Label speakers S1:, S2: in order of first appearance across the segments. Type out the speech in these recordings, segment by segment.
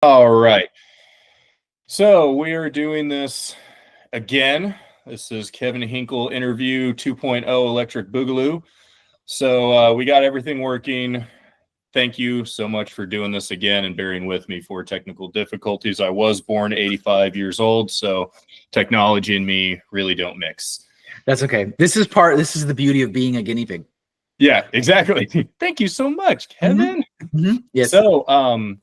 S1: All right. So we are doing this again. This is Kevin Hinkle interview 2.0 Electric Boogaloo. So we got everything working. Thank you so much for doing this again and bearing with me for technical difficulties. I was born 85 years old, so technology and me really don't mix.
S2: That's okay. This is the beauty of being a guinea pig.
S1: Yeah, exactly. Thank you so much, Kevin.
S2: Yes.
S1: So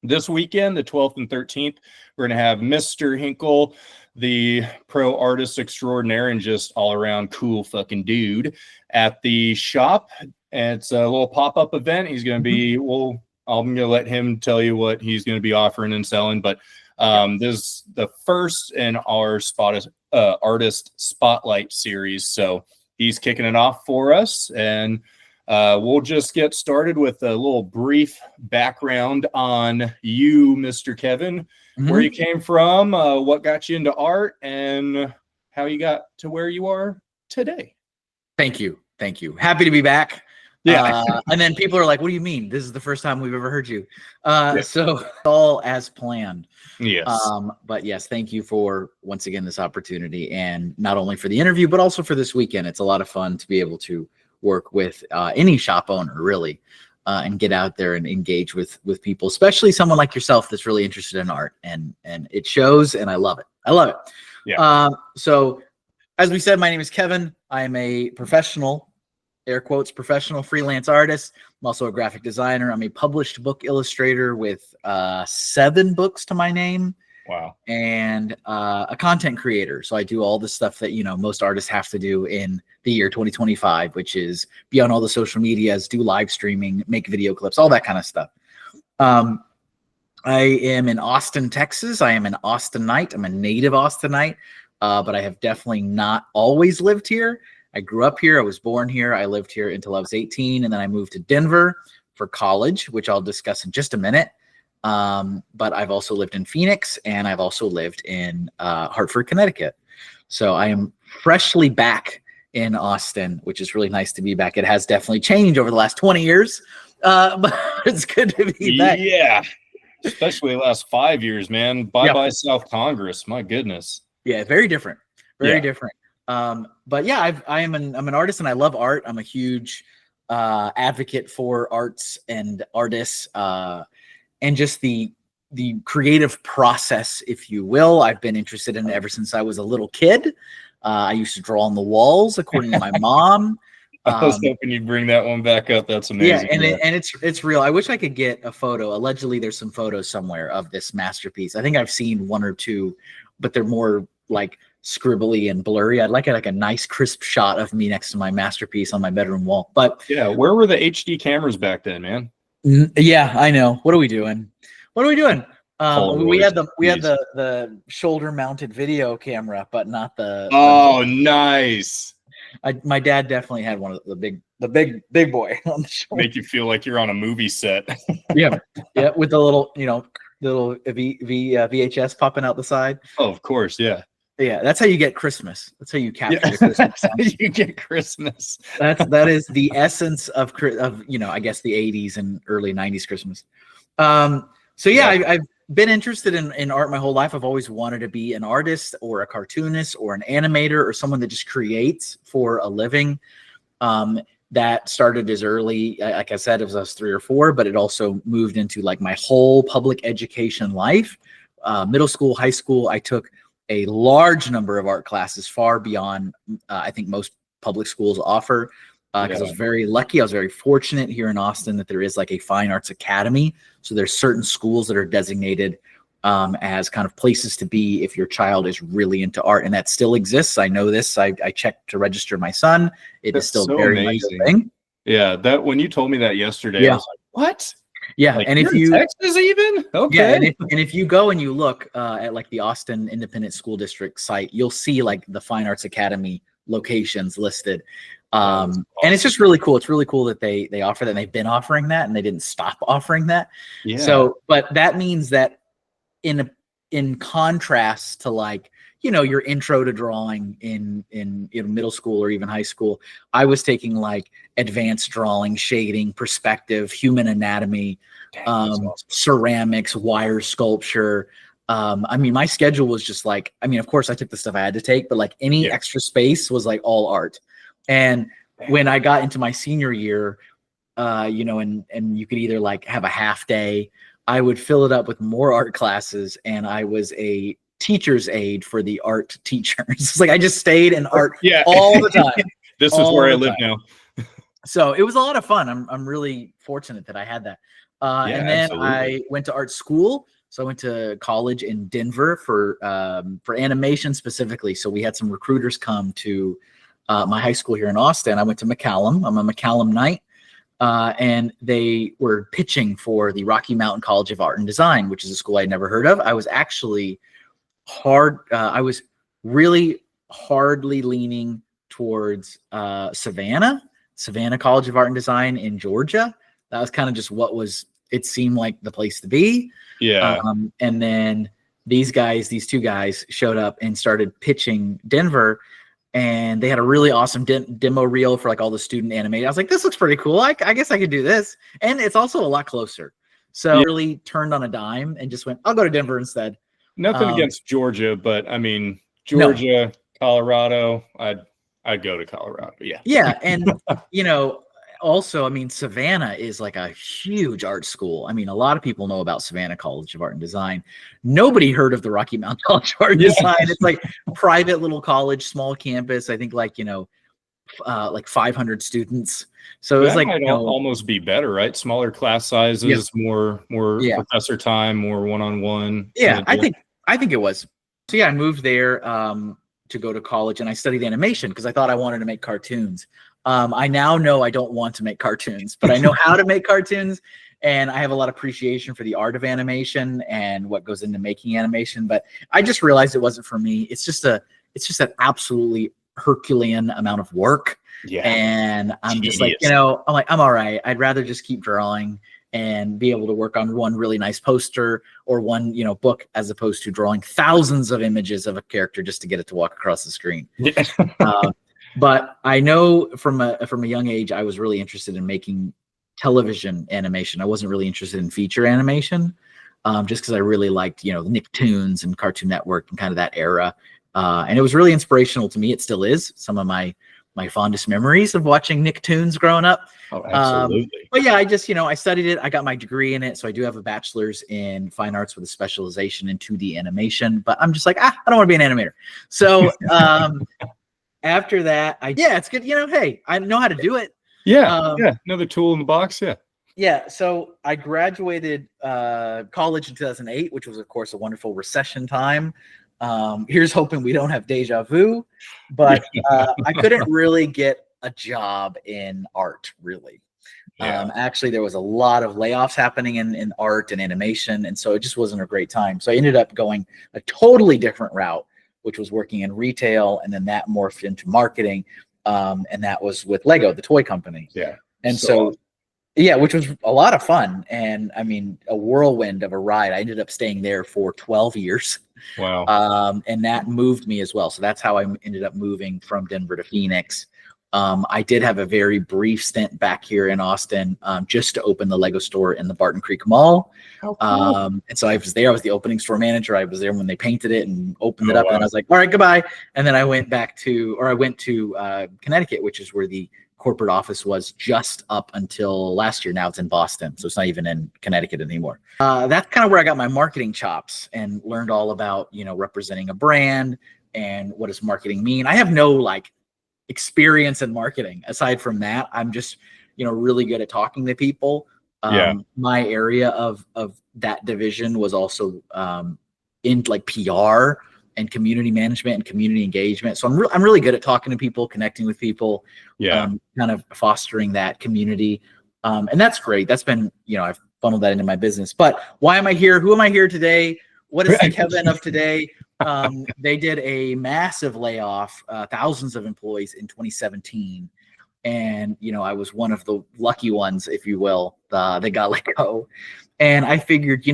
S1: this weekend, the 12th and 13th, we're going to have Mr. Hinkle, the pro artist extraordinaire and just all around cool fucking dude, at the shop. And it's a little pop-up event. He's going to be, I'm going to let him tell you what he's going to be offering and selling. But this is the first in our artist spotlight series. So he's kicking it off for us. And we'll just get started with a little brief background on you, Mr. Kevin, where you came from, what got you into art, and how you got to where you are today.
S2: Thank you. Happy to be back.
S1: Yeah.
S2: And then people are like, what do you mean? This is the first time we've ever heard you. So all as planned.
S1: Yes.
S2: But yes, thank you for once again this opportunity, and not only for the interview, but also for this weekend. It's a lot of fun to be able to work with any shop owner, really, and get out there and engage with people, especially someone like yourself that's really interested in art, and it shows, and I love it.
S1: Yeah.
S2: So as we said, my name is Kevin. I am a professional, air quotes, professional freelance artist. I'm also a graphic designer. I'm a published book illustrator with 7 books to my name.
S1: Wow.
S2: And a content creator. So I do all the stuff that, most artists have to do in the year 2025, which is be on all the social medias, do live streaming, make video clips, all that kind of stuff. I am in Austin, Texas. I am an Austinite. I'm a native Austinite, but I have definitely not always lived here. I grew up here. I was born here. I lived here until I was 18, and then I moved to Denver for college, which I'll discuss in just a minute. But I've also lived in Phoenix, and I've also lived in Hartford, Connecticut. So I am freshly back in Austin, which is really nice to be back. It has definitely changed over the last 20 years, but it's good to be back.
S1: Yeah, especially the last 5 years, man. Bye-bye South Congress. My goodness.
S2: Yeah, very different. Very different. But yeah, I'm an artist, and I love art. I'm a huge advocate for arts and artists. And just the creative process, if you will. I've been interested in it ever since I was a little kid. I used to draw on the walls, according to my mom.
S1: I was hoping you'd bring that one back up. That's amazing.
S2: Yeah, and it's real. I wish I could get a photo. Allegedly, there's some photos somewhere of this masterpiece. I think I've seen 1 or 2, but they're more like scribbly and blurry. I'd like a nice crisp shot of me next to my masterpiece on my bedroom wall. But
S1: yeah, where were the HD cameras back then, man?
S2: Yeah, I know. What are we doing? We had the shoulder mounted video camera, but not the.
S1: Oh, nice.
S2: My dad definitely had one of the big boy on the shoulder.
S1: Make you feel like you're on a movie set.
S2: Yeah, with the little VHS popping out the side.
S1: Oh, of course, yeah.
S2: Yeah, that's how you get Christmas. That's how you capture Christmas.
S1: You get Christmas.
S2: That is the essence of I guess the 80s and early 90s Christmas. So yeah, I've been interested in art my whole life. I've always wanted to be an artist or a cartoonist or an animator or someone that just creates for a living. That started as early, like I said, as I was 3 or 4, but it also moved into like my whole public education life. Middle school, high school, I took a large number of art classes, far beyond I think most public schools offer, because I was very lucky. I was very fortunate here in Austin that there is like a fine arts academy. So there's certain schools that are designated as kind of places to be if your child is really into art, and that still exists. I know this. I checked to register my son. That's is still so very amazing. Much a thing.
S1: Yeah, that when you told me that yesterday, I was like, what?
S2: Yeah,
S1: like,
S2: and if you
S1: Texas even
S2: yeah, and if you go and you look at like the Austin Independent School District site, you'll see like the Fine Arts Academy locations listed. Awesome. And it's just really cool. It's really cool that they offer that, and they've been offering that, and they didn't stop offering that. Yeah. So, but that means that in contrast to like your intro to drawing in middle school or even high school. I was taking like advanced drawing, shading, perspective, human anatomy,
S1: Awesome.
S2: ceramics, wire sculpture. I mean, my schedule was just like, I mean, of course I took the stuff I had to take, but like any extra space was like all art. And when I got into my senior year, and you could either like have a half day, I would fill it up with more art classes, and I was a teacher's aide for the art teachers. It's like I just stayed in art all the time.
S1: This is where I live now.
S2: So it was a lot of fun. I'm really fortunate that I had that. And then absolutely. I went to art school. So I went to college in Denver for animation specifically. So we had some recruiters come to my high school here in Austin. I went to McCallum. I'm a McCallum Knight. And they were pitching for the Rocky Mountain College of Art and Design, which is a school I'd never heard of. I was actually I was really hardly leaning towards Savannah College of Art and Design in Georgia. That was kind of just it seemed like the place to be.
S1: Yeah.
S2: And then these two guys showed up and started pitching Denver. And they had a really awesome demo reel for like all the student animation. I was like, this looks pretty cool. I guess I could do this. And it's also a lot closer. So I really turned on a dime and just went, I'll go to Denver instead.
S1: Nothing against Georgia, but I mean, Georgia, no. Colorado, I'd go to Colorado. Yeah.
S2: Yeah. And, also, I mean, Savannah is like a huge art school. I mean, a lot of people know about Savannah College of Art and Design. Nobody heard of the Rocky Mountain College of Art and Design. It's like private little college, small campus. I think like 500 students. So it was like
S1: almost be better, right? Smaller class sizes, more professor time, more one-on-one.
S2: Yeah, I think it was. So yeah, I moved there to go to college, and I studied animation because I thought I wanted to make cartoons. I now know I don't want to make cartoons, but I know how to make cartoons, and I have a lot of appreciation for the art of animation and what goes into making animation. But I just realized it wasn't for me. It's just an absolutely Herculean amount of work. Yeah. And I'm just like, I'm all right. I'd rather just keep drawing and be able to work on one really nice poster or one, book, as opposed to drawing thousands of images of a character just to get it to walk across the screen. But I know from a young age, I was really interested in making television animation. I wasn't really interested in feature animation, just because I really liked, Nicktoons and Cartoon Network and kind of that era. And it was really inspirational to me. It still is. Some of my fondest memories of watching Nicktoons growing up.
S1: Oh, absolutely.
S2: But yeah, I just, I studied it. I got my degree in it. So I do have a bachelor's in fine arts with a specialization in 2D animation. But I'm just like, I don't want to be an animator. So after that, it's good. Hey, I know how to do it.
S1: Yeah. Another tool in the box. Yeah.
S2: Yeah. So I graduated college in 2008, which was, of course, a wonderful recession time. Here's hoping we don't have deja vu, but I couldn't really get a job in art, really. Yeah. Actually, there was a lot of layoffs happening in art and animation, and so it just wasn't a great time. So I ended up going a totally different route, which was working in retail, and then that morphed into marketing, and that was with Lego, the toy company.
S1: Yeah.
S2: And so which was a lot of fun, and I mean, a whirlwind of a ride. I ended up staying there for 12 years.
S1: Wow.
S2: And that moved me as well. So that's how I ended up moving from Denver to Phoenix. I did have a very brief stint back here in Austin, just to open the Lego store in the Barton Creek Mall. Oh, cool. And so I was there. I was the opening store manager. I was there when they painted it and opened it up. Wow. And I was like, all right, goodbye. And then I went to Connecticut, which is where the corporate office was just up until last year. Now it's in Boston, so it's not even in Connecticut anymore. That's kind of where I got my marketing chops and learned all about, representing a brand and what does marketing mean. I have no experience in marketing. Aside from that, I'm just, really good at talking to people. My area of that division was also in PR and community management and community engagement. So I'm really good at talking to people, connecting with people, kind of fostering that community. And that's great. That's been, I've funneled that into my business. But why am I here? Who am I here today? What is the Kevin of today? They did a massive layoff, thousands of employees in 2017. And, I was one of the lucky ones, if you will, that got let go. And I figured,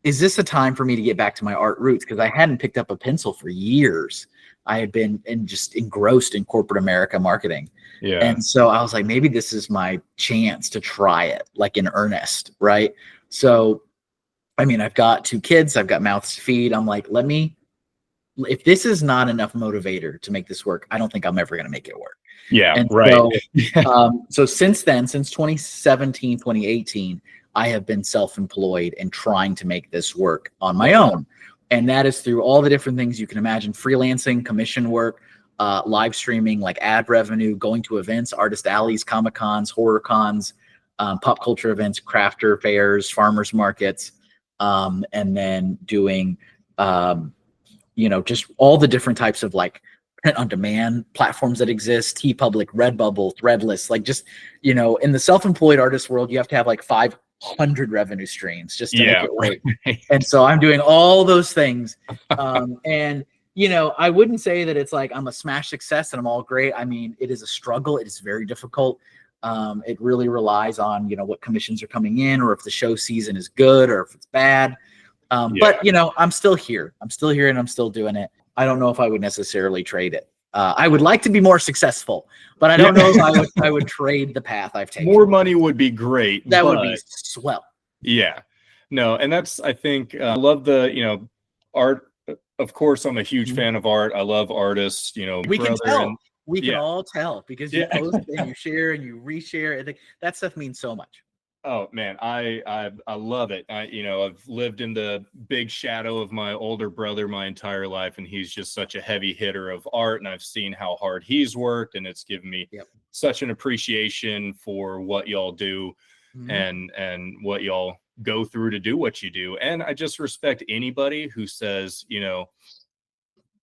S2: is this a time for me to get back to my art roots? Because I hadn't picked up a pencil for years. I had been just engrossed in corporate America marketing.
S1: Yeah.
S2: And so I was like, maybe this is my chance to try it, like in earnest, right? So, I mean, I've got 2 kids, I've got mouths to feed. I'm like, if this is not enough motivator to make this work, I don't think I'm ever going to make it work.
S1: Yeah,
S2: And
S1: right.
S2: So since then, since 2017, 2018, I have been self-employed and trying to make this work on my own. And that is through all the different things you can imagine: freelancing, commission work, live streaming, like ad revenue, going to events, artist alleys, Comic Cons, horror cons, pop culture events, crafter fairs, farmers markets, and then doing, just all the different types of like print on demand platforms that exist: TeePublic, Redbubble, Threadless. Like, just, in the self-employed artist world, you have to have like 500 revenue streams just to make it work.
S1: Right.
S2: And so I'm doing all those things. And, I wouldn't say that it's like I'm a smash success and I'm all great. I mean, it is a struggle. It is very difficult. It really relies on, what commissions are coming in, or if the show season is good or if it's bad. But, I'm still here. I'm still here and I'm still doing it. I don't know if I would necessarily trade it. I would like to be more successful, but I don't know if I would trade the path I've taken.
S1: More money would be great.
S2: That would be swell.
S1: Yeah. No, and that's, I think, I love the, art. Of course, I'm a huge fan of art. I love artists,
S2: We can tell. We can
S1: Yeah.
S2: all tell because you post and you share and you reshare. I think that stuff means so much.
S1: Oh man, I love it. I've lived in the big shadow of my older brother my entire life, and he's just such a heavy hitter of art, and I've seen how hard he's worked, and it's given me such an appreciation for what y'all do and what y'all go through to do what you do. And I just respect anybody who says,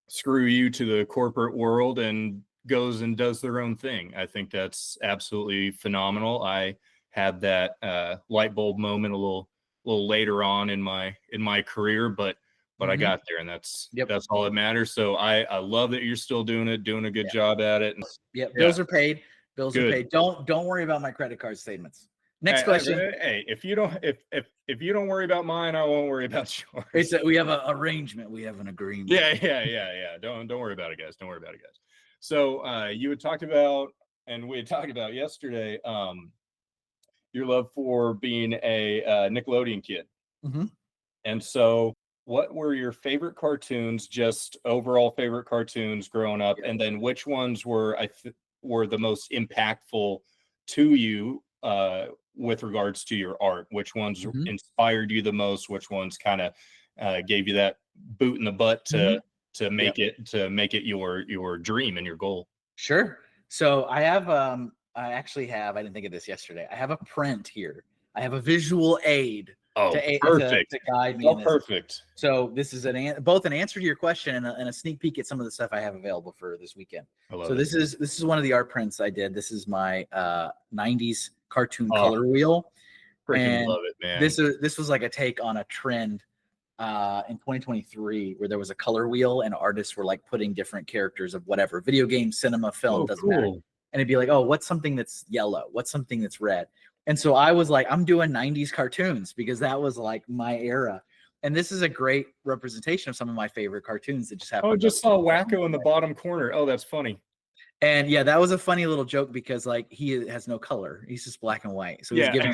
S1: screw you to the corporate world and goes and does their own thing. I think that's absolutely phenomenal. I had that light bulb moment a little later on in my career, but I got there, and that's all that matters. So I love that you're still doing a good job at it. And
S2: bills are paid. Bills are paid. Don't worry about my credit card statements. Next question.
S1: Hey, if you don't worry about mine, I won't worry about yours.
S2: We have an arrangement. We have an agreement.
S1: Yeah. Don't worry about it, guys. Don't worry about it, guys. So you had talked about, and we had talked about yesterday, your love for being a Nickelodeon kid. And so what were your favorite cartoons, just overall favorite cartoons growing up? And then which ones were the most impactful to you with regards to your art? Which ones inspired you the most? Which ones kind of gave you that boot in the butt to make it your dream and your goal?
S2: Sure. So I have I didn't think of this yesterday. I have a print here. I have a visual aid to guide me.
S1: Perfect.
S2: So this is both an answer to your question and a sneak peek at some of the stuff I have available for this weekend. This is one of the art prints I did. This is my 90s cartoon color wheel.
S1: Freaking love it, man.
S2: This was like a take on a trend in 2023 where there was a color wheel and artists were like putting different characters of whatever, video game, cinema, film, doesn't matter. And it'd be like, oh, what's something that's yellow? What's something that's red? And so I was like, I'm doing 90s cartoons because that was like my era. And this is a great representation of some of my favorite cartoons that just happened.
S1: Oh, just saw Wacko in the bottom corner. Oh, that's funny.
S2: And yeah, that was a funny little joke because like he has no color. He's just black and white. So he's giving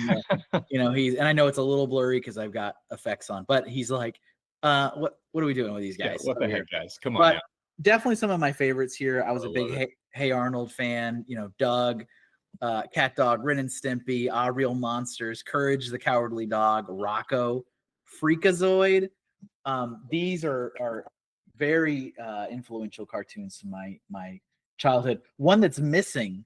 S2: and I know it's a little blurry because I've got effects on, but he's like, what are we doing with these guys?
S1: What the heck, guys? Come on.
S2: Definitely some of my favorites here. I was a big Hey Arnold fan, Doug, Cat Dog, Ren and Stimpy, Real Monsters, Courage the Cowardly Dog, Rocco, Freakazoid. These are very influential cartoons to my childhood. One that's missing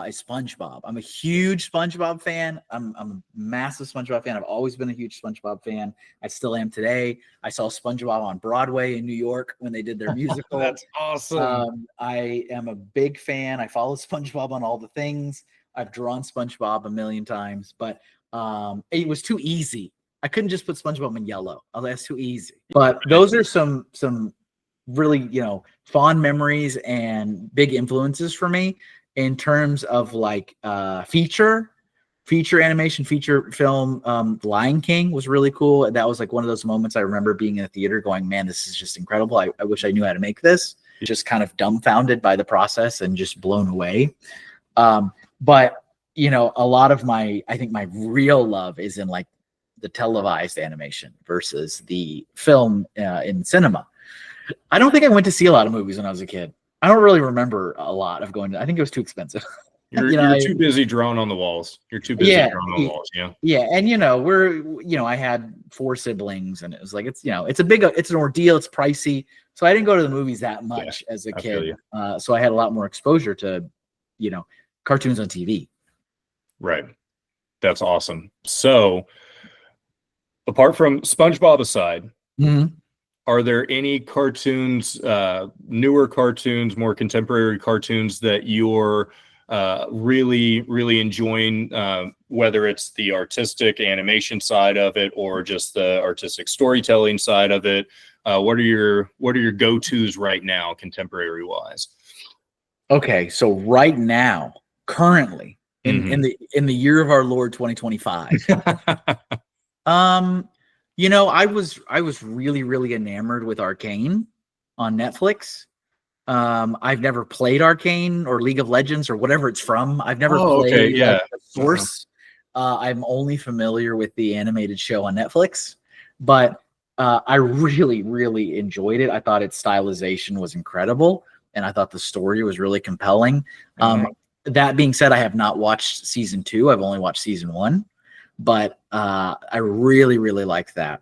S2: is SpongeBob. I'm a huge SpongeBob fan. I'm a massive SpongeBob fan. I've always been a huge SpongeBob fan. I still am today. I saw SpongeBob on Broadway in New York when they did their musical.
S1: That's awesome.
S2: I am a big fan. I follow SpongeBob on all the things. I've drawn SpongeBob a million times, but it was too easy. I couldn't just put SpongeBob in yellow. Oh, that's too easy. But those are some really, fond memories and big influences for me. In terms of like feature, feature animation, feature film. Lion King was really cool. That was like one of those moments I remember being in the theater going, man, this is just incredible. I wish I knew how to make this. Just kind of dumbfounded by the process and just blown away. But you know, a lot of I think my real love is in like the televised animation versus the film in cinema. I don't think I went to see a lot of movies when I was a kid. I don't really remember a lot of going to, I think it was too expensive.
S1: You're too busy drawing on the walls. You're too busy drawing on the walls. Yeah.
S2: Yeah. And you know, I had 4 siblings and it was like, it's an ordeal. It's pricey. So I didn't go to the movies that much as a kid. So I had a lot more exposure to, you know, cartoons on TV. Right.
S1: That's awesome. So apart from SpongeBob aside, are there any cartoons, newer cartoons, more contemporary cartoons that you're really, really enjoying, whether it's the artistic animation side of it or just the artistic storytelling side of it? What are your go-tos right now, contemporary wise?
S2: Okay, so right now, currently, in the year of our Lord 2025, you know, I was really, really enamored with Arcane on Netflix. I've never played Arcane or League of Legends or whatever it's from. I've never played like, the source. I'm only familiar with the animated show on Netflix, but I really, really enjoyed it. I thought its stylization was incredible, and I thought the story was really compelling. That being said, I have not watched season 2. I've only watched season 1, but I really, really like that.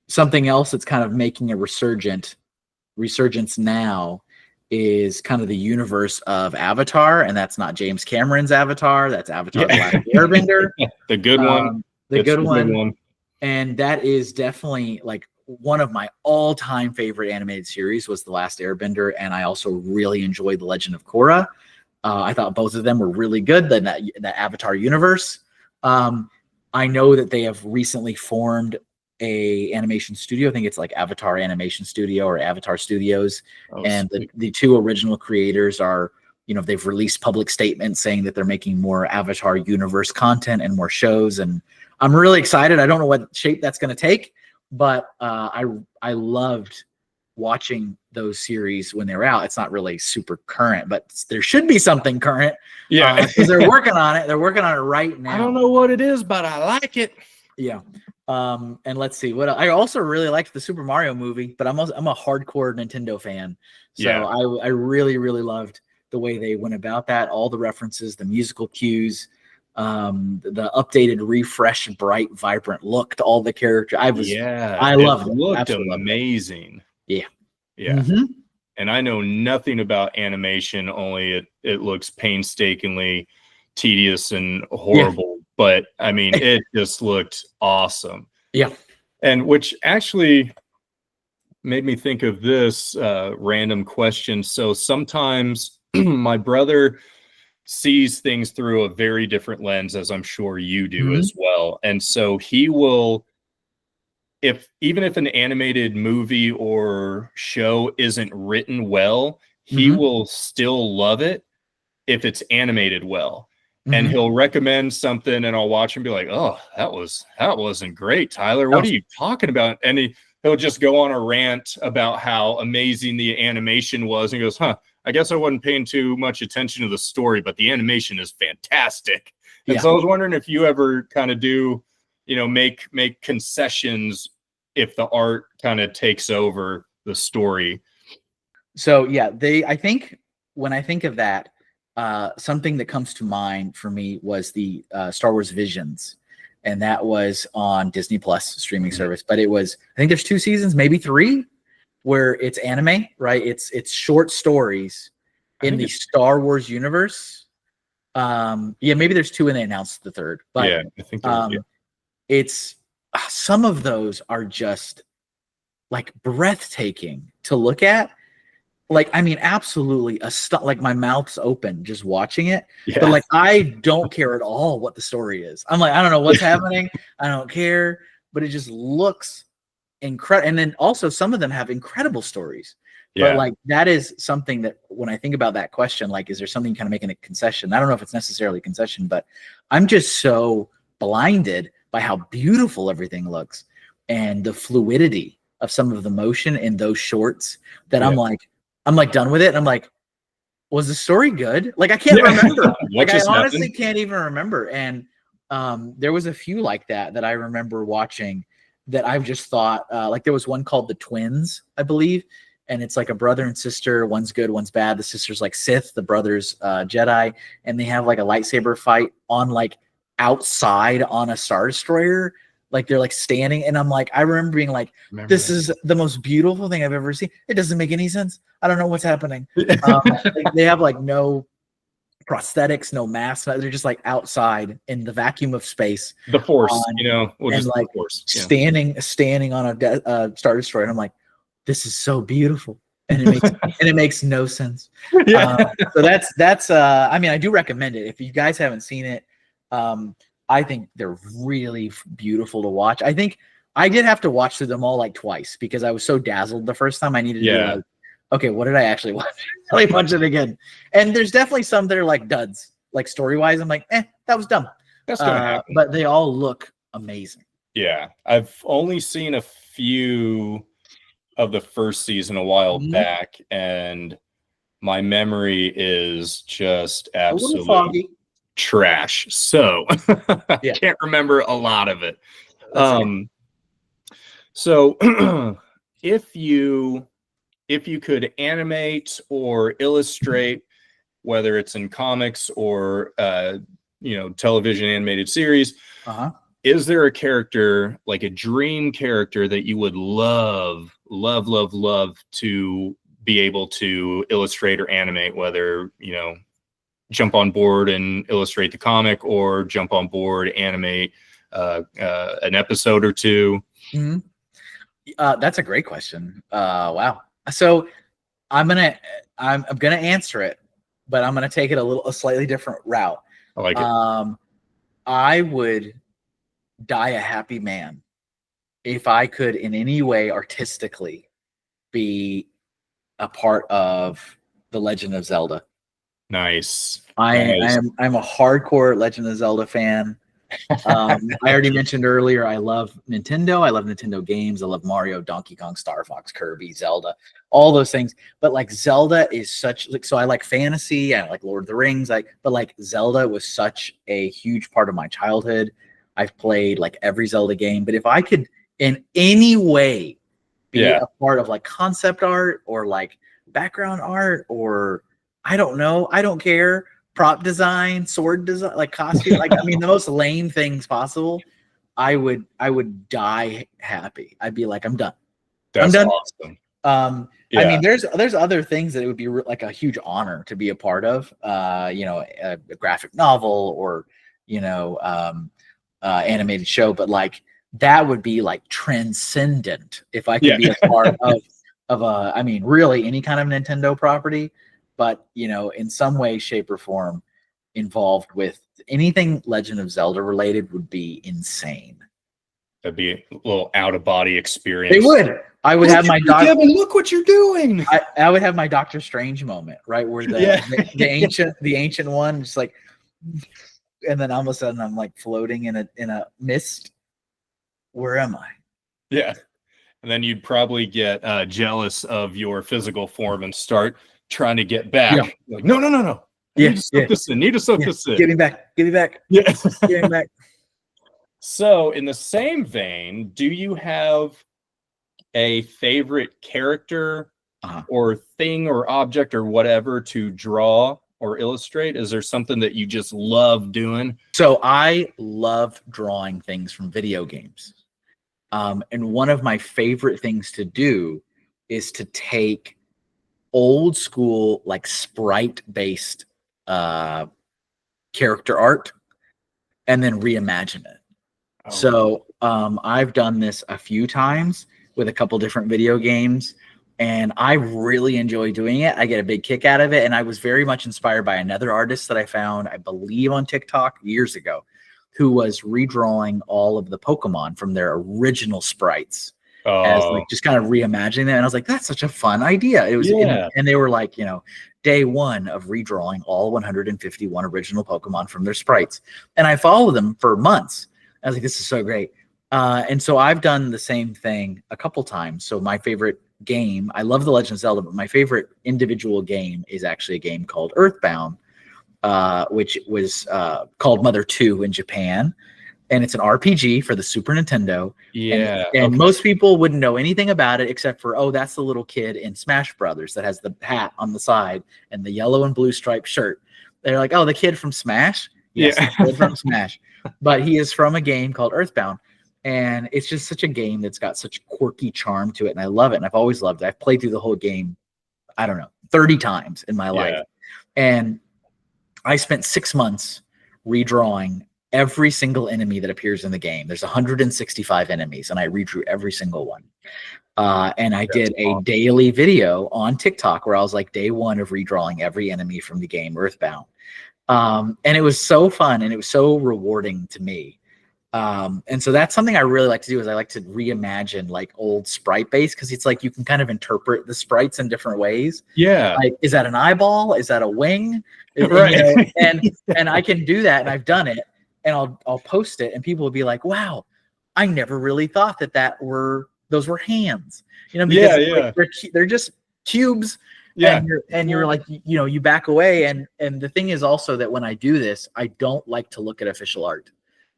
S2: Something else that's kind of making a resurgence now is kind of the universe of Avatar, and that's not James Cameron's Avatar. That's Avatar: The Last Airbender,
S1: the good one,
S2: the good one. And that is definitely like one of my all-time favorite animated series was The Last Airbender, and I also really enjoyed The Legend of Korra. I thought both of them were really good. That Avatar universe. I know that they have recently formed a animation studio. I think it's like Avatar Animation Studio or Avatar Studios. And the 2 original creators are, you know, they've released public statements saying that they're making more Avatar universe content and more shows. And I'm really excited. I don't know what shape that's going to take, but I loved watching those series when they were out. It's not really super current, but there should be something current.
S1: Yeah.
S2: Because they're working on it. They're working on it right now.
S1: I don't know what it is, but I like it.
S2: Yeah. And let's see what I also really liked the Super Mario movie, but I'm a hardcore Nintendo fan. So I really, really loved the way they went about that. All the references, the musical cues, the updated, refreshed, bright, vibrant look to all the characters. I loved it.
S1: Looked
S2: Absolutely
S1: amazing.
S2: Yeah.
S1: Yeah. And I know nothing about animation, only it looks painstakingly tedious and horrible. Yeah. But I mean, it just looked awesome.
S2: Yeah.
S1: And which actually made me think of this random question. So sometimes my brother sees things through a very different lens, as I'm sure you do as well. And so he will, even if an animated movie or show isn't written well, he will still love it if it's animated well. And he'll recommend something and I'll watch and be like, oh, that wasn't great, Tyler. What are you talking about? And he'll just go on a rant about how amazing the animation was. And he goes, I guess I wasn't paying too much attention to the story, but the animation is fantastic. And so I was wondering if you ever kind of do, you know, make concessions if the art kind of takes over the story.
S2: So yeah, I think when I think of that, something that comes to mind for me was the Star Wars Visions, and that was on Disney Plus streaming service. But it was, I think there's 2 seasons, maybe 3, where it's anime, right? It's short stories in the Star Wars universe. Maybe there's 2 and they announced the 3rd. But
S1: yeah, I think
S2: it's some of those are just like breathtaking to look at. Like, I mean, absolutely like my mouth's open just watching it. Yeah. But like, I don't care at all what the story is. I'm like, I don't know what's happening. I don't care. But it just looks incredible. And then also some of them have incredible stories. But
S1: Yeah.
S2: like that is something that when I think about that question, like, is there something kind of making a concession? I don't know if it's necessarily a concession, but I'm just so blinded by how beautiful everything looks and the fluidity of some of the motion in those shorts that
S1: Yeah.
S2: I'm like done with it. And I'm like, was the story good? Like I can't remember. Like I honestly
S1: happened?
S2: can't even remember. And there was a few like that I remember watching that I just thought like there was one called The Twins, I believe. And it's like a brother and sister. One's good, one's bad. The sister's like Sith, the brother's Jedi, and they have like a lightsaber fight on like outside on a Star Destroyer. Like they're like standing, and I'm like, I remember being like, this is the most beautiful thing I've ever seen. It doesn't make any sense. I don't know what's happening. Like, they have like no prosthetics, no masks. They're just like outside in the vacuum of space.
S1: The Force, you know,
S2: and like
S1: the Force. Yeah.
S2: standing on a Star Destroyer. And I'm like, this is so beautiful, and it makes no sense.
S1: Yeah.
S2: So that's I mean, I do recommend it if you guys haven't seen it. I think they're really beautiful to watch. I think I did have to watch through them all like twice because I was so dazzled the first time. I needed to be like, okay, what did I actually watch? Like watch it again. And there's definitely some that are like duds, like story wise. I'm like, that was dumb.
S1: That's gonna happen.
S2: But they all look amazing.
S1: Yeah, I've only seen a few of the first season a while back, and my memory is just absolute trash. So I can't remember a lot of it. So if you could animate or illustrate, whether it's in comics or television animated series, is there a character, like a dream character, that you would love to be able to illustrate or animate, whether, jump on board and illustrate the comic or jump on board, animate an episode or two?
S2: That's a great question. Wow. So I'm gonna answer it, but I'm gonna take it a slightly different route.
S1: I like it.
S2: I would die a happy man if I could in any way artistically be a part of the Legend of Zelda.
S1: Nice.
S2: I'm a hardcore Legend of Zelda fan. I already mentioned earlier, I love Nintendo. I love Nintendo games. I love Mario, Donkey Kong, Star Fox, Kirby, Zelda, all those things. But like Zelda is such so I like fantasy. I like Lord of the Rings. But like Zelda was such a huge part of my childhood. I've played like every Zelda game. But if I could in any way be a part of like concept art or like background art or I don't know, I don't care. Prop design, sword design, like costume, like I mean the most lame things possible. I would die happy. I'd be like, I'm done.
S1: That's
S2: I'm done.
S1: Awesome.
S2: I mean, there's other things that it would be like a huge honor to be a part of. A graphic novel or animated show, but like that would be like transcendent if I could be a part of I mean, really any kind of Nintendo property. But, in some way, shape, or form involved with anything Legend of Zelda related would be insane.
S1: That'd be a little out-of-body experience.
S2: They would. I would have my
S1: Kevin, look what you're doing.
S2: I would have my Doctor Strange moment, right? Where the ancient one, just like, and then all of a sudden I'm like floating in a mist. Where am I?
S1: Yeah. And then you'd probably get jealous of your physical form and start trying to get back.
S2: Yeah.
S1: Like, no. Need to soak this in.
S2: Give me back.
S1: Yeah.
S2: Give me back.
S1: So in the same vein, do you have a favorite character or thing or object or whatever to draw or illustrate? Is there something that you just love doing?
S2: So I love drawing things from video games. And one of my favorite things to do is to take old school, like sprite based character art and then reimagine it. So I've done this a few times with a couple different video games, and I really enjoy doing it. I get a big kick out of it, and I was very much inspired by another artist that I found, I believe, on TikTok years ago, who was redrawing all of the Pokemon from their original sprites. as
S1: Oh,
S2: like just kind of reimagining that. And I was like, that's such a fun idea. It was,
S1: yeah.
S2: and they were like, day one of redrawing all 151 original Pokemon from their sprites. And I followed them for months. I was like, this is so great. And so I've done the same thing a couple times. So my favorite game, I love The Legend of Zelda, but my favorite individual game is actually a game called Earthbound, which was called Mother 2 in Japan. And it's an RPG for the Super Nintendo.
S1: Yeah.
S2: And most people wouldn't know anything about it except for, oh, that's the little kid in Smash Brothers that has the hat on the side and the yellow and blue striped shirt. They're like, oh, the kid from Smash? Yes,
S1: Yeah.
S2: the kid from Smash. But he is from a game called Earthbound. And it's just such a game that's got such quirky charm to it. And I love it. And I've always loved it. I've played through the whole game, I don't know, 30 times in my life. And I spent 6 months redrawing every single enemy that appears in the game. There's 165 enemies, and I redrew every single one. And I did a daily video on TikTok where I was like, day one of redrawing every enemy from the game Earthbound. And it was so fun, and it was so rewarding to me. And so that's something I really like to do, is I like to reimagine like old sprite base, because it's like you can kind of interpret the sprites in different ways.
S1: Yeah.
S2: Like, is that an eyeball? Is that a wing?
S1: Right.
S2: And I can do that, and I've done it. And I'll post it, and people will be like, "Wow, I never really thought those were hands." Because they're just cubes.
S1: Yeah.
S2: And you're like, you back away. And the thing is also that when I do this, I don't like to look at official art.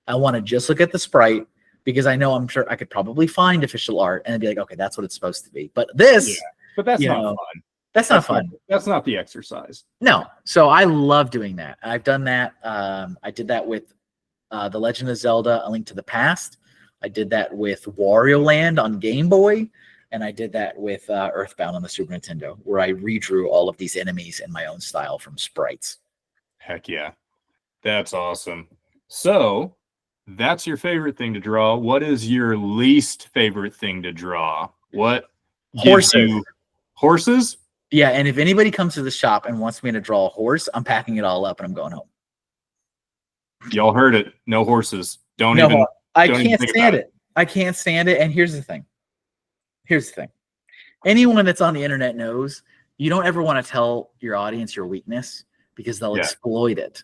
S2: I want to just look at the sprite, because I know I'm sure I could probably find official art and be like, okay, that's what it's supposed to be. But this,
S1: but that's not fun.
S2: That's not fun.
S1: That's not the exercise.
S2: No. So I love doing that. I've done that. I did that with The Legend of Zelda: A Link to the Past. I did that with Wario Land on Game Boy, and I did that with Earthbound on the Super Nintendo, where I redrew all of these enemies in my own style from sprites.
S1: Heck yeah. That's awesome. So that's your favorite thing to draw. What is your least favorite thing to draw? What gives you horses?
S2: Yeah, and if anybody comes to the shop and wants me to draw a horse, I'm packing it all up and I'm going home.
S1: Y'all heard it. No horses.
S2: I can't stand it. I can't stand it. And here's the thing. Anyone that's on the internet knows you don't ever want to tell your audience your weakness, because they'll exploit it.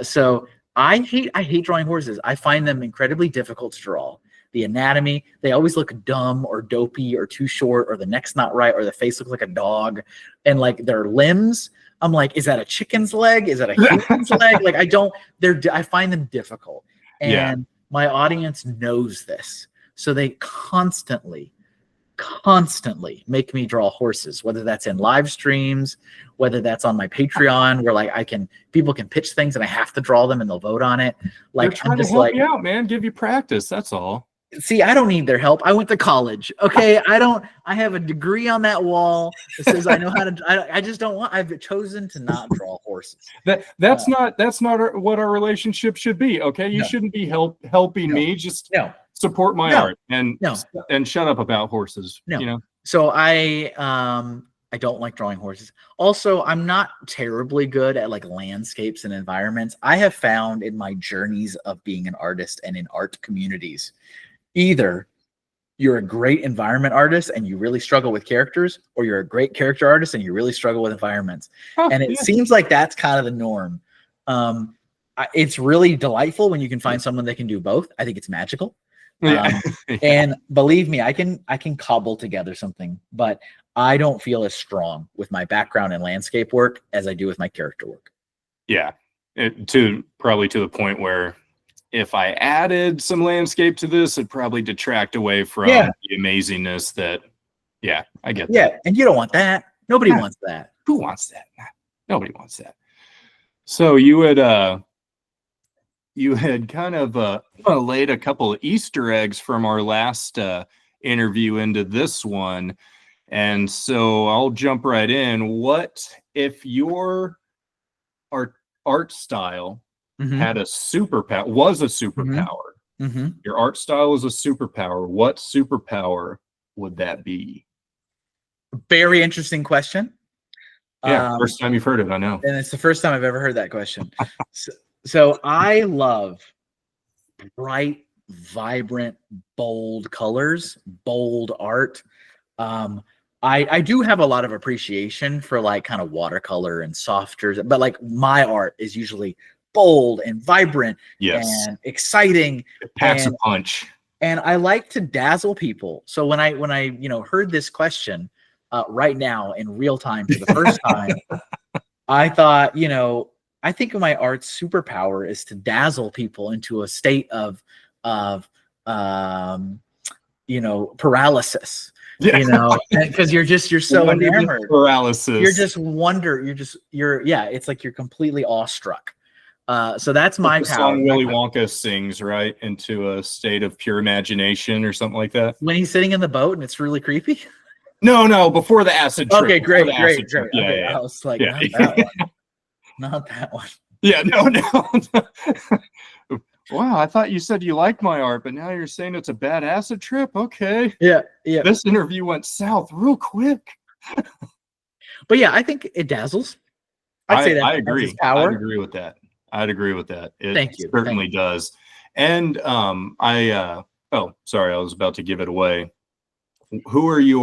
S2: So I hate drawing horses. I find them incredibly difficult to draw. The anatomy, they always look dumb or dopey or too short, or the neck's not right, or the face looks like a dog. And like their limbs, I'm like, is that a chicken's leg? Is that a human's leg? Like I find them difficult. And my audience knows this. So they constantly make me draw horses, whether that's in live streams, whether that's on my Patreon, where people can pitch things and I have to draw them and they'll vote on it. Like,
S1: they're trying to help you out, man. Give you practice. That's all.
S2: See, I don't need their help. I went to college. Okay. I have a degree on that wall that says I know how to, I just don't want, I've chosen to not draw horses.
S1: That's not what our relationship should be. Okay. You shouldn't be helping me. Just support my art and shut up about horses.
S2: So I don't like drawing horses. Also, I'm not terribly good at like landscapes and environments. I have found in my journeys of being an artist and in art communities, either you're a great environment artist and you really struggle with characters, or you're a great character artist and you really struggle with environments. And it seems like that's kind of the norm. It's really delightful when you can find someone that can do both. I think it's magical. And believe me, I can cobble together something, but I don't feel as strong with my background in landscape work as I do with my character work.
S1: Yeah. Probably to the point where if I added some landscape to this, it'd probably detract away from the amazingness that, I get that.
S2: Yeah, and you don't want that. Nobody wants that.
S1: Who wants that? Nobody wants that. So you had kind of laid a couple of Easter eggs from our last interview into this one. And so I'll jump right in. What if your art style had a superpower, was a superpower? Your art style was a superpower. What superpower would that be?
S2: Very interesting question.
S1: Yeah, first time you've heard it, I know.
S2: And it's the first time I've ever heard that question. So I love bright, vibrant, bold colors, bold art. I do have a lot of appreciation for like kind of watercolor and softer, but like my art is usually bold and vibrant and exciting.
S1: It packs a punch.
S2: And I like to dazzle people. So when I heard this question right now in real time for the first time, I thought, I think my art's superpower is to dazzle people into a state of paralysis. Because you're so enamored.
S1: Paralysis.
S2: It's like you're completely awestruck. So that's my
S1: power. Song Willy Wonka sings, right, into a state of pure imagination or something like that.
S2: When he's sitting in the boat and it's really creepy.
S1: No, before the acid trip.
S2: Okay, great.
S1: Yeah.
S2: I was like, not that one. Not that one.
S1: Yeah, no. Wow, I thought you said you liked my art, but now you're saying it's a bad acid trip? Okay.
S2: Yeah.
S1: This interview went south real quick.
S2: But yeah, I think it dazzles. I'd say that
S1: I agree. I'd agree with that. It certainly does. And sorry, I was about to give it away. Who are the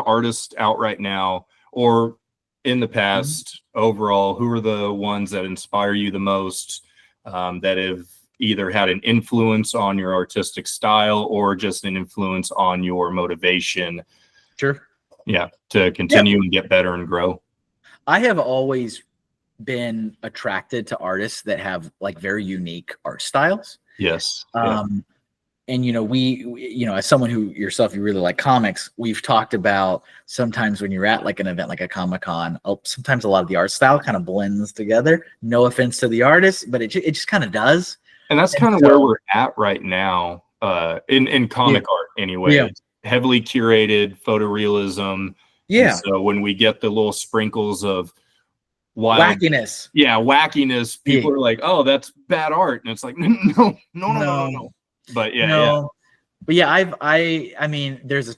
S1: artists out right now, or in the past overall, who are the ones that inspire you the most, that have either had an influence on your artistic style or just an influence on your motivation?
S2: Sure.
S1: Yeah, to continue and get better and grow.
S2: I have always been attracted to artists that have like very unique art styles.
S1: Yes.
S2: And we as someone who yourself, you really like comics, we've talked about sometimes when you're at like an event like a Comic-Con, sometimes a lot of the art style kind of blends together. No offense to the artist, but it just kind of does.
S1: And that's kind of where we're at right now, in comic art anyway. Yeah. Heavily curated photorealism.
S2: Yeah.
S1: And so when we get the little sprinkles of
S2: wackiness,
S1: people are like, "Oh, that's bad art," and it's like, no. But
S2: I mean, there's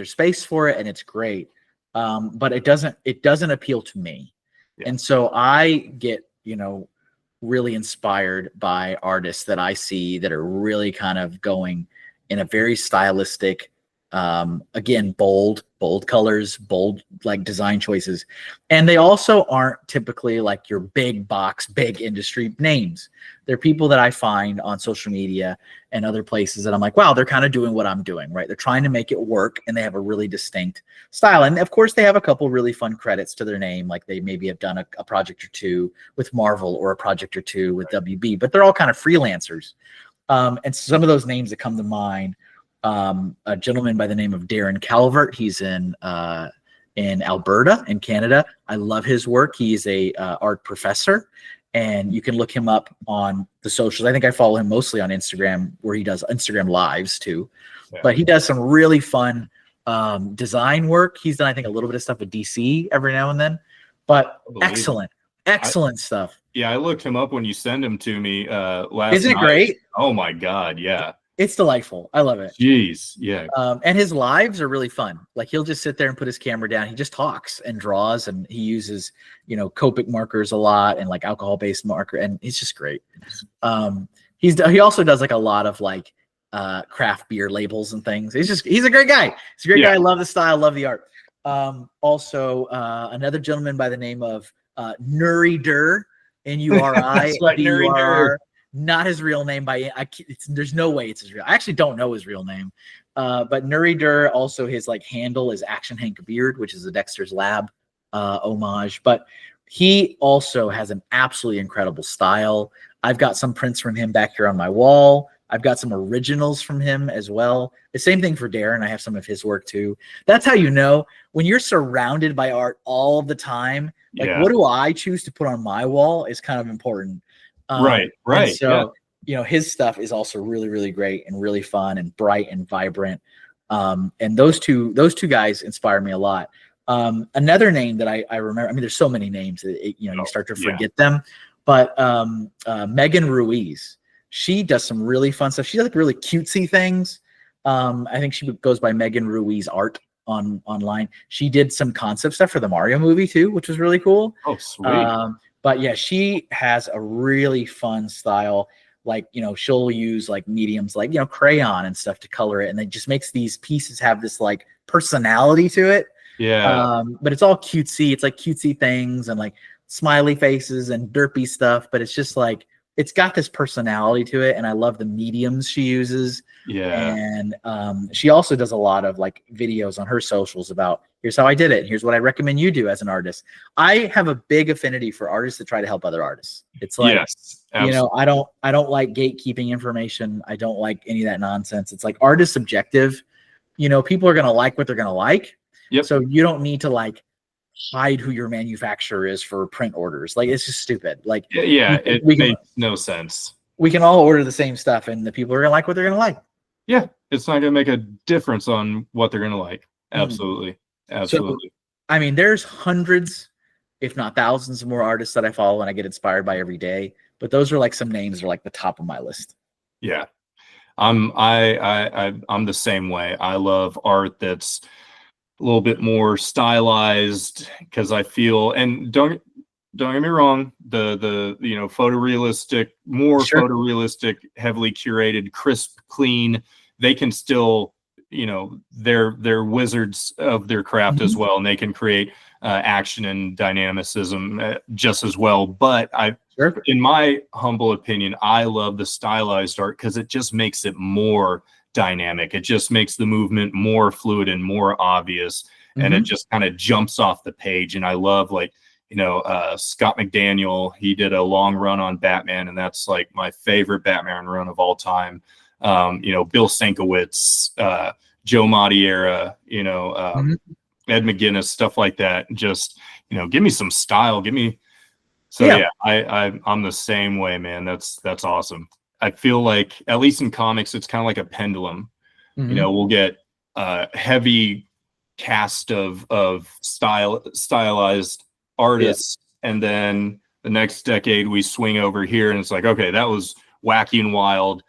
S2: space for it, and it's great, but it doesn't appeal to me, and so I get really inspired by artists that I see that are really kind of going in a very stylistic, again, bold colors, bold like design choices. And they also aren't typically like your big box, big industry names. They're people that I find on social media and other places that I'm like, wow, they're kind of doing what I'm doing, right? They're trying to make it work, and they have a really distinct style. And of course they have a couple really fun credits to their name. Like they maybe have done a project or two with Marvel or a project or two with WB, but they're all kind of freelancers. And some of those names that come to mind, a gentleman by the name of Darren Calvert. He's in Alberta in Canada. I love his work. He's a art professor, and you can look him up on the socials. I think I follow him mostly on Instagram, where he does Instagram lives too. Yeah. But he does some really fun design work. He's done, I think, a little bit of stuff with DC every now and then. But excellent stuff.
S1: Yeah, I looked him up when you send him to me last night.
S2: Isn't it great?
S1: Oh my God, yeah.
S2: It's delightful. I love it.
S1: Jeez, yeah.
S2: And his lives are really fun. Like he'll just sit there and put his camera down. He just talks and draws, and he uses, Copic markers a lot and like alcohol-based marker, and it's just great. He also does like a lot of like craft beer labels and things. He's a great guy. He's a great guy. I love the style, love the art. Also, another gentleman by the name of Nuri Dur, N-U-R-I, D-U-R-R. Not his real name there's no way it's his real. I actually don't know his real name. But Nuri Dur, also his like handle is Action Hank Beard, which is a Dexter's Lab homage. But he also has an absolutely incredible style. I've got some prints from him back here on my wall. I've got some originals from him as well. The same thing for Darren. I have some of his work too. That's how you know when you're surrounded by art all the time. Like, what do I choose to put on my wall is kind of important.
S1: Right.
S2: So, his stuff is also really, really great and really fun and bright and vibrant. And those two guys inspire me a lot. Another name that I remember, I mean, there's so many names that, you start to forget them, but Megan Ruiz, she does some really fun stuff. She does like really cutesy things. I think she goes by Megan Ruiz Art online. She did some concept stuff for the Mario movie too, which was really cool.
S1: Oh, sweet.
S2: But yeah, she has a really fun style. like, she'll use like mediums, like, crayon and stuff to color it. And it just makes these pieces have this like personality to it.
S1: Yeah.
S2: But it's all cutesy. It's like cutesy things and like smiley faces and derpy stuff. But it's just like, it's got this personality to it. And I love the mediums she uses.
S1: Yeah.
S2: And she also does a lot of like videos on her socials about, here's how I did it. And here's what I recommend you do as an artist. I have a big affinity for artists that try to help other artists. It's like,
S1: Yes, absolutely.
S2: I don't like gatekeeping information. I don't like any of that nonsense. It's like art is subjective. People are going to like what they're going to like.
S1: Yep.
S2: So you don't need to like hide who your manufacturer is for print orders. Like, it's just stupid. Like,
S1: yeah, it makes no sense.
S2: We can all order the same stuff and the people are going to like what they're going to like.
S1: Yeah, it's not going to make a difference on what they're going to like. Absolutely. Absolutely.
S2: So, I mean, there's hundreds, if not thousands of more artists that I follow and I get inspired by every day. But those are like some names that are like the top of my list.
S1: Yeah. I'm the same way. I love art that's a little bit more stylized because I feel, and don't get me wrong, the photorealistic, photorealistic, heavily curated, crisp, clean, they can still, they're wizards of their craft as well, and they can create action and dynamicism just as well. But in my humble opinion, I love the stylized art because it just makes it more dynamic. It just makes the movement more fluid and more obvious, and it just kind of jumps off the page. And I love, like, Scott McDaniel, he did a long run on Batman, and that's like my favorite Batman run of all time. Bill Sienkiewicz, Joe Madureira, Ed McGuinness, stuff like that. Just, give me some style, I'm the same way, man. That's awesome. I feel like, at least in comics, it's kind of like a pendulum. We'll get a heavy cast of stylized artists, and then the next decade we swing over here and it's like, okay, that was wacky and wild.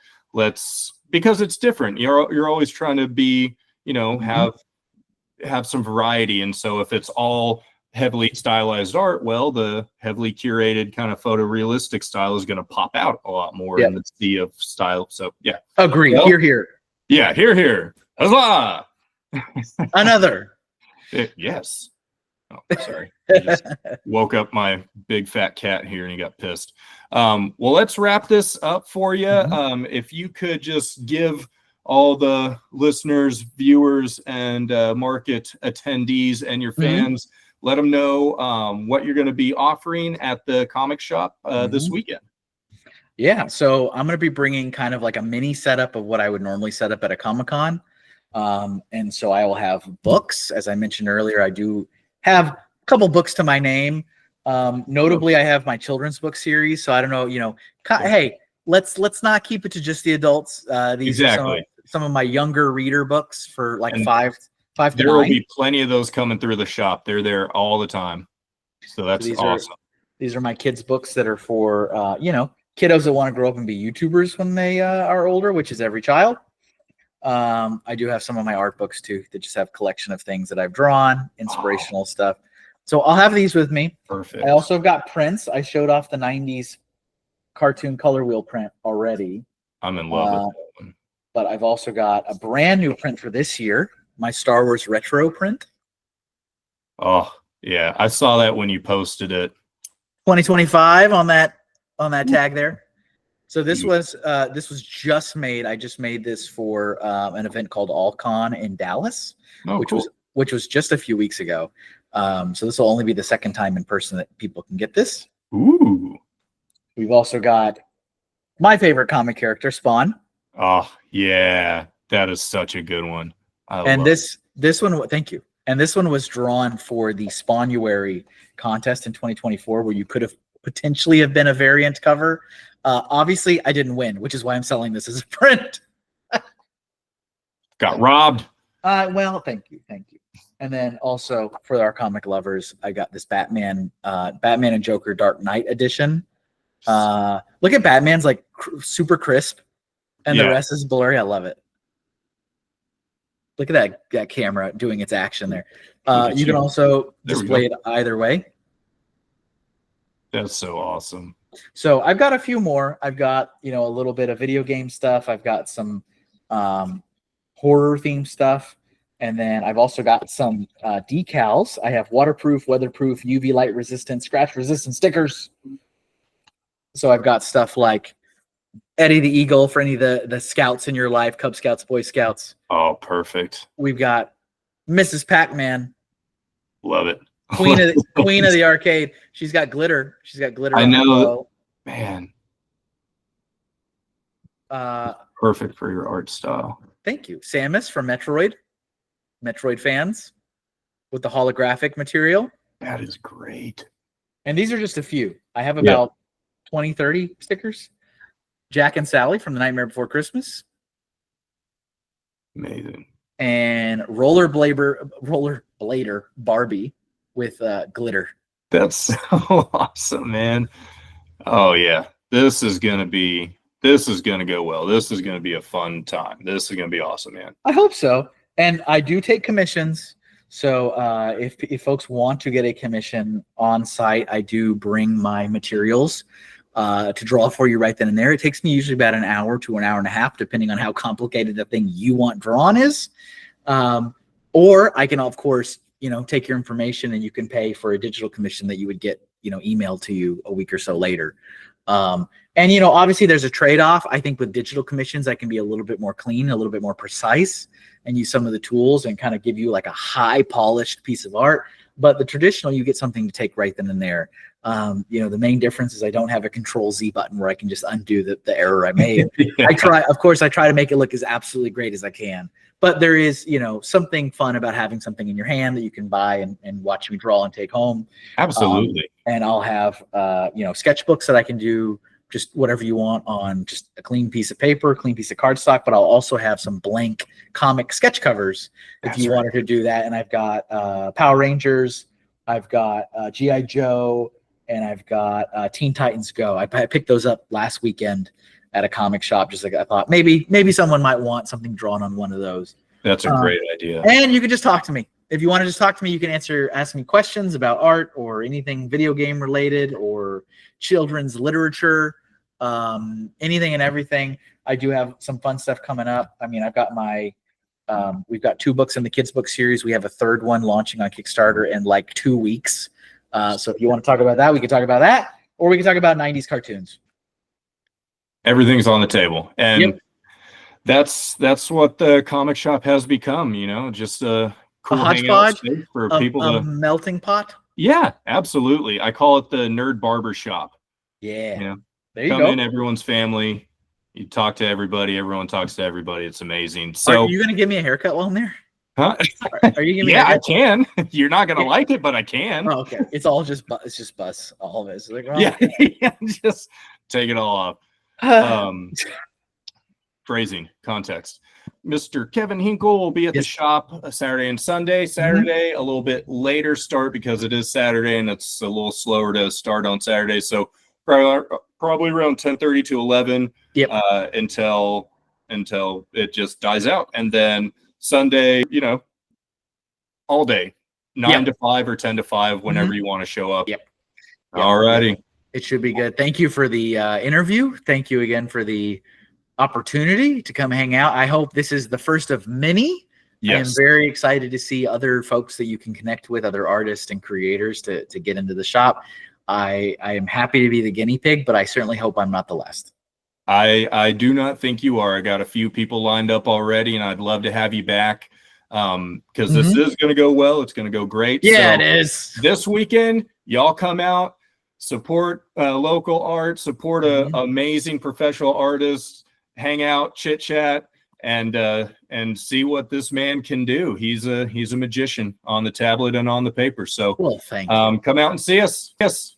S1: Because it's different. You're always trying to be, have some variety. And so if it's all heavily stylized art, well, the heavily curated kind of photorealistic style is going to pop out a lot more in the sea of style. So yeah.
S2: Agree.
S1: Well,
S2: here.
S1: Yeah, here. Huzzah!
S2: Another.
S1: Yes. Oh, sorry. I just woke up my big fat cat here and he got pissed. Well, let's wrap this up for you. If you could just give all the listeners, viewers, and market attendees and your fans, let them know what you're going to be offering at the comic shop this weekend.
S2: Yeah, so I'm going to be bringing kind of like a mini setup of what I would normally set up at a Comic-Con. And so I will have books. As I mentioned earlier, I do have a couple books to my name. Notably, I have my children's book series. So I don't know, hey, let's not keep it to just the adults. These are some of my younger reader books for like 5 to 9.
S1: There will be plenty of those coming through the shop. They're there all the time. So that's awesome.
S2: These are my kids' books that are for, kiddos that want to grow up and be YouTubers when they are older, which is every child. I do have some of my art books too that just have a collection of things that I've drawn, inspirational stuff. So I'll have these with me.
S1: Perfect.
S2: I also got prints. I showed off the 90s cartoon color wheel print already.
S1: I'm in love with that one.
S2: But I've also got a brand new print for this year, my Star Wars retro print.
S1: Oh, yeah. I saw that when you posted it.
S2: 2025 on that tag there. So this was just made. I just made this for an event called AllCon in Dallas, which was just a few weeks ago. So this will only be the second time in person that people can get this.
S1: Ooh.
S2: We've also got my favorite comic character, Spawn.
S1: Oh yeah, that is such a good one.
S2: This one, thank you. And this one was drawn for the Spawnuary contest in 2024, where you could have potentially have been a variant cover. Obviously, I didn't win, which is why I'm selling this as a print.
S1: Got robbed.
S2: Well, thank you. And then also for our comic lovers, I got this Batman and Joker Dark Knight edition. Look at Batman's like super crisp, and the rest is blurry. I love it. Look at that camera doing its action there. You can also display it either way.
S1: That's so awesome.
S2: So I've got a few more. I've got, a little bit of video game stuff. I've got some horror themed stuff. And then I've also got some decals. I have waterproof, weatherproof, UV light resistant, scratch resistant stickers. So I've got stuff like Eddie the Eagle for any of the scouts in your life, Cub Scouts, Boy Scouts.
S1: Oh, perfect.
S2: We've got Mrs. Pac-Man.
S1: Love it.
S2: Queen of the arcade. She's got glitter. She's got glitter.
S1: I know. Man. Perfect for your art style.
S2: Thank you. Samus from Metroid fans with the holographic material.
S1: That is great.
S2: And these are just a few. I have about 20, 30 stickers. Jack and Sally from The Nightmare Before Christmas.
S1: Amazing.
S2: And rollerblader Barbie with glitter.
S1: That's so awesome, man. Oh yeah. This is gonna go well. This is gonna be a fun time. This is gonna be awesome, man.
S2: I hope so. And I do take commissions. So if folks want to get a commission on site, I do bring my materials to draw for you right then and there. It takes me usually about an hour to an hour and a half, depending on how complicated the thing you want drawn is. Or I can, of course, take your information and you can pay for a digital commission that you would get, emailed to you a week or so later. And, obviously there's a trade-off. I think with digital commissions, I can be a little bit more clean, a little bit more precise, and use some of the tools and kind of give you like a high polished piece of art. But the traditional, you get something to take right then and there. The main difference is I don't have a Control-Z button where I can just undo the error I made.
S1: Yeah.
S2: I try to make it look as absolutely great as I can. But there is, something fun about having something in your hand that you can buy and watch me draw and take home.
S1: Absolutely.
S2: And I'll have, sketchbooks that I can do just whatever you want on just a clean piece of paper, clean piece of cardstock. But I'll also have some blank comic sketch covers if you wanted to do that. And I've got Power Rangers, I've got G.I. Joe, and I've got Teen Titans Go. I picked those up last weekend at a comic shop. Just like I thought maybe someone might want something drawn on one of those.
S1: That's a great idea.
S2: And you can just talk to me. If you want to just talk to me, you can ask me questions about art or anything video game related or children's literature, anything and everything. I do have some fun stuff coming up. I mean, I've got we've got 2 books in the kids book series. We have a 3rd one launching on Kickstarter in like 2 weeks. So if you want to talk about that, we can talk about that, or we can talk about 90s cartoons.
S1: Everything's on the table. And that's what the comic shop has become, just a cool hangout space for people
S2: a melting pot.
S1: Yeah, absolutely. I call it the nerd barber shop.
S2: Yeah. There you
S1: come
S2: go.
S1: in, everyone's family. You talk to everybody. Everyone talks to everybody. It's amazing. So
S2: are you going to give me a haircut while I'm there?
S1: Huh?
S2: Are you giving me?
S1: Yeah, I can. You're not gonna like it, but I can.
S2: Oh, okay. It's all just it's just buzz. All of it. It's like,
S1: yeah, just take it all off. Phrasing, context. Mr. Kevin Hinkle will be at the shop Saturday and Sunday. Saturday, a little bit later start because it is Saturday and it's a little slower to start on Saturday. So probably around 10:30 to 11 until it just dies out. And then Sunday, all day, 9 to 5 or 10 to 5, whenever you want to show up. All righty.
S2: It should be good. Thank you for the interview. Thank you again for the opportunity to come hang out. I hope this is the first of many. Yes. I am very excited to see other folks that you can connect with, other artists and creators to get into the shop. I am happy to be the guinea pig, but I certainly hope I'm not the last.
S1: I do not think you are. I got a few people lined up already, and I'd love to have you back because this is going to go well. It's going to go great.
S2: Yeah, so it is.
S1: This weekend, y'all come out, support local art, support amazing professional artists, hang out, chit chat, and see what this man can do. He's a magician on the tablet and on the paper. So
S2: well, thank you.
S1: Come out and see us. Yes.